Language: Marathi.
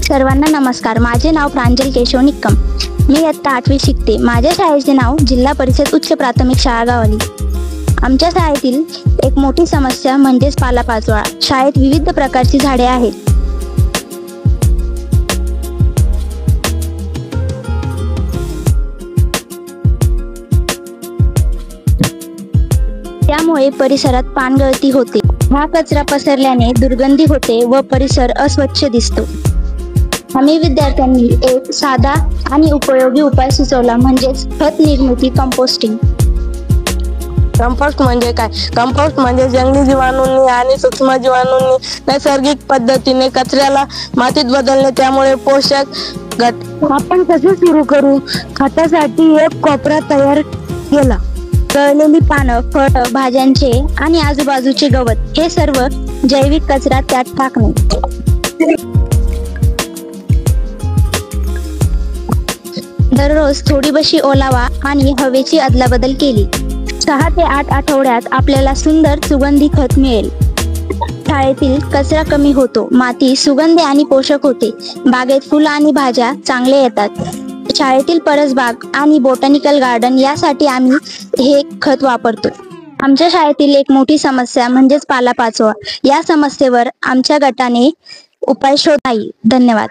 सर्वांना नमस्कार. माझे नाव प्रांजल केशव निक्कम. मी इयत्ता 8वी शिकते. माझ्या शाळेचे नाव जिल्हा परिषद उच्च प्राथमिक शाळा गावली. आमच्या शाळेतील एक मोठी समस्या म्हणजेच पालापाचोळा. शाळेत विविध प्रकारची झाडे आहेत. त्यामुळे परिसरात पानगळती होते. हा कचरा पसरल्याने दुर्गंधी होते व परिसर अस्वच्छ दिसतो. आम्ही विद्यार्थ्यांनी एक साधा आणि उपयोगी उपाय सुचवला, म्हणजेच खत निर्मिती, कंपोस्टिंग. कंपोस्ट म्हणजे काय? कंपोस्ट म्हणजे जंगली जीवाणूंनी आणि सूक्ष्म जीवाणूंनी नैसर्गिक पद्धतीने कचऱ्याला मातीत बदलणे, त्यामुळे पोषक घट. आपण कसे सुरू करू? खतासाठी एक कोपरा तयार केला. गळलेली पानं, फळ, भाज्यांचे आणि आजूबाजूचे गवत हे सर्व जैविक कचरा त्यात टाकणे. दररोज थोडी बशी ओलावा आणि हवेची अदलाबदल केली. 6 ते 8 आठवड्यात आपल्याला सुंदर सुगंधी खत मिळेल. शाळेतील कचरा कमी होतो, माती सुगंधी आणि पोषक होते, बागेत फुलं आणि भाज्या चांगले येतात. शाळेतील परसबाग आणि बॉटॅनिकल गार्डन यासाठी आम्ही हे खत वापरतो. आमच्या शाळेतील एक मोठी समस्या म्हणजेच पालापाचोळा. या समस्येवर आमच्या गटाने उपाय शोधला आहे. धन्यवाद.